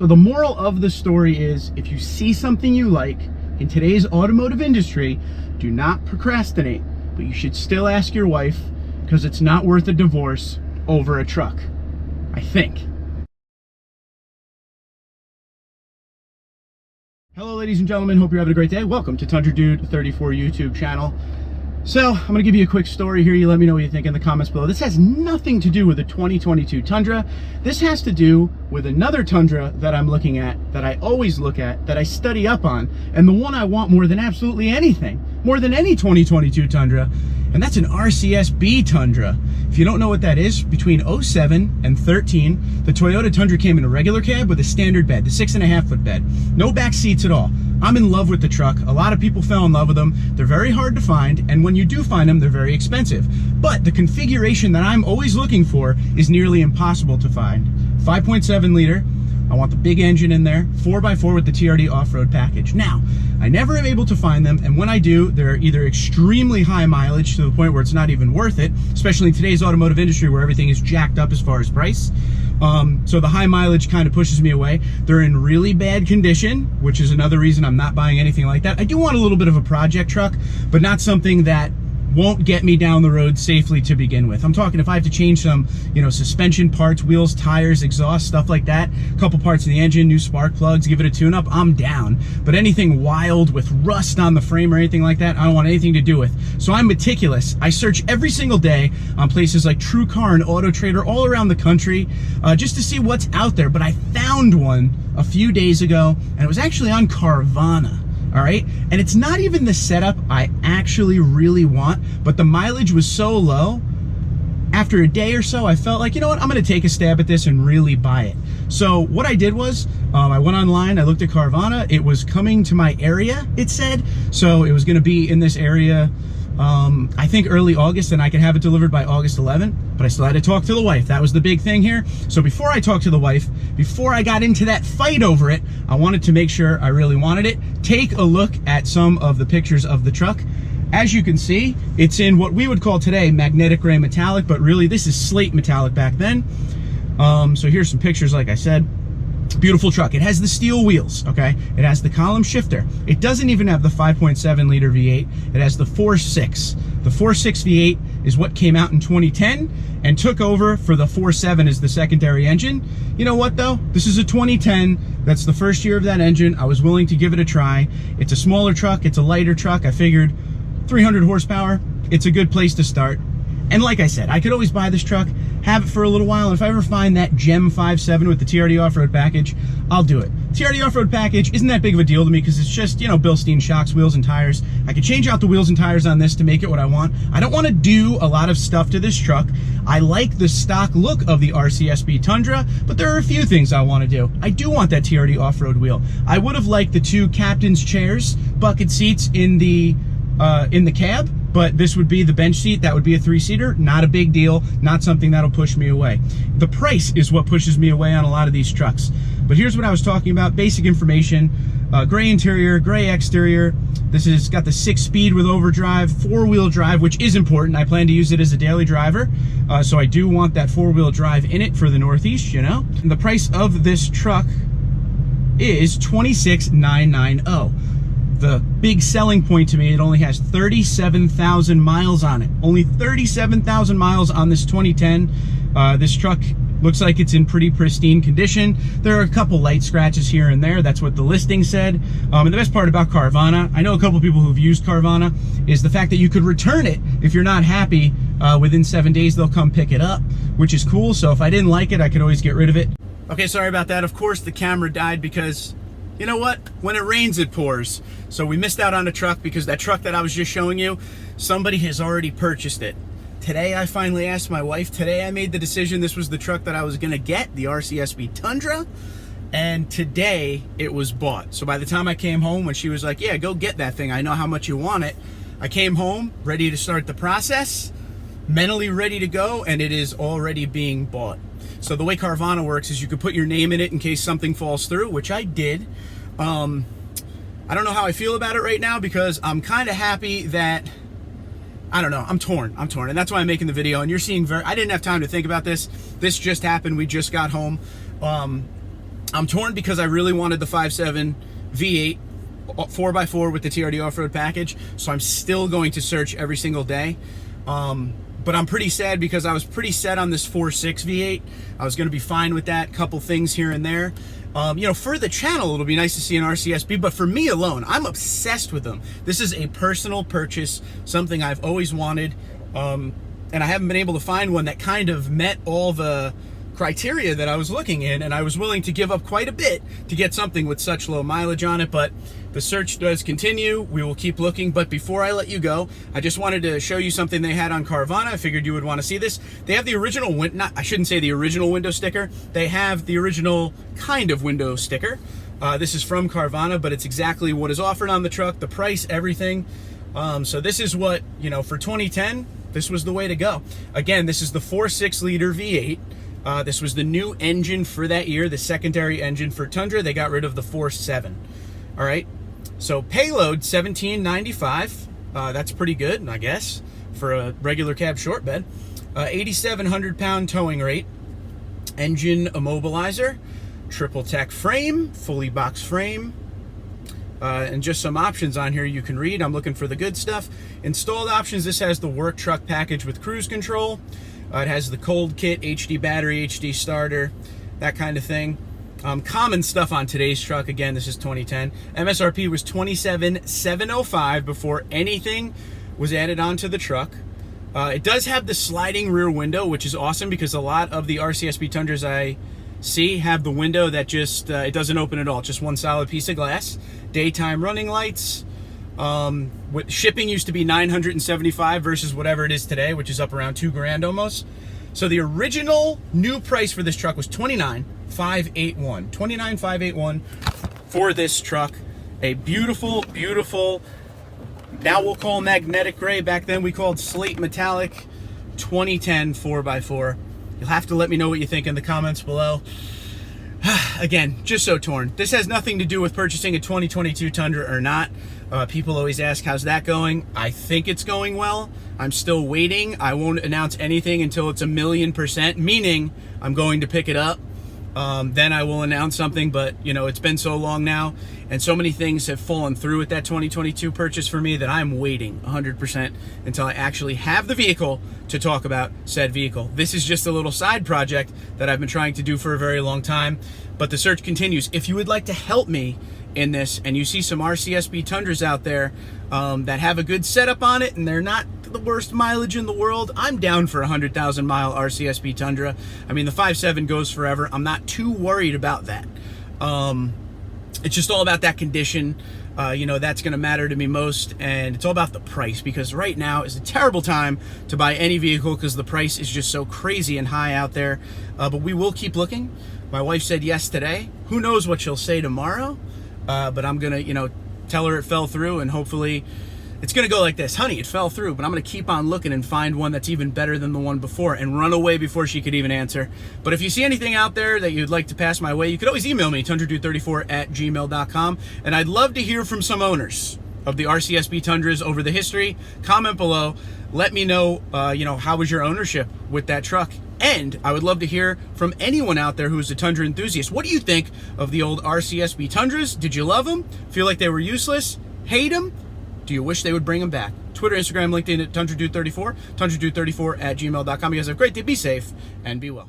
So the moral of the story is, if you see something you like in today's automotive industry, do not procrastinate, but you should still ask your wife, because it's not worth a divorce over a truck, I think. Hello ladies and gentlemen, hope you're having a great day. Welcome to Tundra Dude 34 YouTube channel. So I'm gonna give you a quick story here. You let me know what you think in the comments below. This has nothing to do with the 2022 Tundra. This has to do with another Tundra that I'm looking at, that I always look at, that I study up on, and the one I want more than absolutely anything, more than any 2022 Tundra, and that's an RCSB Tundra. If you don't know what that is, between 07 and 13, the Toyota Tundra came in a regular cab with a standard bed, the 6.5 foot bed. No back seats at all. I'm in love with the truck. A lot of people fell in love with them. They're very hard to find, and when you do find them, they're very expensive. But the configuration that I'm always looking for is nearly impossible to find. 5.7 liter. I want the big engine in there, 4x4 with the TRD off-road package. Now, I never am able to find them, and when I do, they're either extremely high mileage to the point where it's not even worth it, especially in today's automotive industry where everything is jacked up as far as price. So the high mileage kind of pushes me away. They're in really bad condition, which is another reason I'm not buying anything like that. I do want a little bit of a project truck, but not something that won't get me down the road safely to begin with. I'm talking if I have to change some, suspension parts, wheels, tires, exhaust, stuff like that, a couple parts in the engine, new spark plugs, give it a tune-up, I'm down. But anything wild with rust on the frame or anything like that, I don't want anything to do with. So I'm meticulous. I search every single day on places like TrueCar and Auto Trader all around the country just to see what's out there. But I found one a few days ago, and it was actually on Carvana. All right, and it's not even the setup I actually really want, but the mileage was so low, after a day or so, I felt like, you know what, I'm gonna take a stab at this and really buy it. So what I did was, I went online, I looked at Carvana, it was coming to my area, it said, so it was gonna be in this area, I think early August, and I could have it delivered by August 11th, but I still had to talk to the wife. That was the big thing here. So before I talked to the wife, before I got into that fight over it, I wanted to make sure I really wanted it. Take a look at some of the pictures of the truck. As you can see, it's in what we would call today magnetic gray metallic, but really this is slate metallic back then. So here's some pictures, like I said. Beautiful truck. It has the steel wheels, okay? It has the column shifter. It doesn't even have the 5.7 liter V8. It has the 4.6. The 4.6 V8 is what came out in 2010 and took over for the 4.7 as the secondary engine. You know what though? This is a 2010. That's the first year of that engine. I was willing to give it a try. It's a smaller truck. It's a lighter truck. I figured 300 horsepower. It's a good place to start. And like I said, I could always buy this truck, have it for a little while, and if I ever find that Gem 5.7 with the TRD off-road package, I'll do it. TRD off-road package isn't that big of a deal to me because it's just, Bilstein shocks, wheels, and tires. I could change out the wheels and tires on this to make it what I want. I don't want to do a lot of stuff to this truck. I like the stock look of the RCSB Tundra, but there are a few things I want to do. I do want that TRD off-road wheel. I would have liked the two captain's chairs, bucket seats in the cab, but this would be the bench seat. That would be a 3-seater. Not a big deal. Not something that'll push me away. The price is what pushes me away on a lot of these trucks. But here's what I was talking about. Basic information. Gray interior, gray exterior. This has got the 6-speed with overdrive, 4-wheel drive, which is important. I plan to use it as a daily driver. So I do want that 4-wheel drive in it for the Northeast, And the price of this truck is $26,990. The big selling point to me, it only has 37,000 miles on it. Only 37,000 miles on this 2010. This truck looks like it's in pretty pristine condition. There are a couple light scratches here and there. That's what the listing said. And the best part about Carvana, I know a couple people who've used Carvana, is the fact that you could return it if you're not happy. Within 7 days, they'll come pick it up, which is cool. So if I didn't like it, I could always get rid of it. Okay, sorry about that. Of course, the camera died because, you know what? When it rains, it pours. So we missed out on a truck because that truck that I was just showing you, somebody has already purchased it. Today, I finally asked my wife. Today, I made the decision this was the truck that I was going to get, the RCSB Tundra. And today, it was bought. So by the time I came home, when she was like, yeah, go get that thing. I know how much you want it. I came home, ready to start the process, mentally ready to go, and it is already being bought. So the way Carvana works is you can put your name in it in case something falls through, which I did. I don't know how I feel about it right now because I'm kind of happy that, I don't know, I'm torn. And that's why I'm making the video. And you're seeing I didn't have time to think about this. This just happened. We just got home. I'm torn because I really wanted the 5.7 V8 4x4 with the TRD off-road package, so I'm still going to search every single day. But I'm pretty sad because I was pretty set on this 4.6 V8. I was going to be fine with that, couple things here and there. You know, for the channel, it'll be nice to see an RCSP, but for me alone, I'm obsessed with them. This is a personal purchase, something I've always wanted, and I haven't been able to find one that kind of met all the criteria that I was looking in, and I was willing to give up quite a bit to get something with such low mileage on it. But the search does continue. We will keep looking. But before I let you go, I just wanted to show you something they had on Carvana. I figured you would want to see this. They have the original I shouldn't say the original window sticker. They have the original kind of window sticker. This is from Carvana, but it's exactly what is offered on the truck, the price, everything. So this is what, you know, for 2010, this was the way to go. Again, this is the 4.6 liter V8. This was the new engine for that year, the secondary engine for Tundra. They got rid of the 4.7. All right. So payload $17.95. That's pretty good, I guess, for a regular cab short bed. 8,700 pound towing rate. Engine immobilizer. Triple tech frame, fully boxed frame. And just some options on here you can read. I'm looking for the good stuff. Installed options. This has the work truck package with cruise control. It has the cold kit, HD battery, HD starter, that kind of thing. Common stuff on today's truck. Again, this is 2010. MSRP was $27,705 before anything was added onto the truck. It does have the sliding rear window, which is awesome because a lot of the RCSP Tundras I see have the window that just, it doesn't open at all, just one solid piece of glass. Daytime running lights. Shipping used to be $975 versus whatever it is today, which is up around $2,000 almost. So the original new price for this truck was $29,581. $29,581 for this truck. A beautiful, beautiful, now we'll call magnetic gray. Back then we called slate metallic, 2010 4x4. You'll have to let me know what you think in the comments below. Again, just so torn. This has nothing to do with purchasing a 2022 Tundra or not. People always ask, how's that going? I think it's going well. I'm still waiting. I won't announce anything until it's 1,000,000%, meaning I'm going to pick it up. Then I will announce something, but you know, it's been so long now and so many things have fallen through with that 2022 purchase for me that I'm waiting 100% until I actually have the vehicle to talk about said vehicle. This is just a little side project that I've been trying to do for a very long time, but the search continues. If you would like to help me in this and you see some RCSP Tundras out there that have a good setup on it and they're not the worst mileage in the world, I'm down for a 100,000 mile RCSP Tundra. I mean, the 5.7 goes forever. I'm not too worried about that. It's just all about that condition. You know, that's going to matter to me most, and it's all about the price, because right now is a terrible time to buy any vehicle because the price is just so crazy and high out there. But we will keep looking. My wife said yes today. Who knows what she'll say tomorrow? But I'm gonna, you know, tell her it fell through, and hopefully it's gonna go like this: honey, it fell through, but I'm gonna keep on looking and find one that's even better than the one before, and run away before she could even answer. But if you see anything out there that you'd like to pass my way, you could always email me, tundradude34@gmail.com, and I'd love to hear from some owners of the RCSP Tundras over the history. Comment below. Let me know, you know, how was your ownership with that truck? And I would love to hear from anyone out there who's a Tundra enthusiast. What do you think of the old RCSP Tundras? Did you love them? Feel like they were useless? Hate them? Do you wish they would bring them back? Twitter, Instagram, LinkedIn at TundraDude34, TundraDude34@gmail.com. You guys have a great day. Be safe and be well.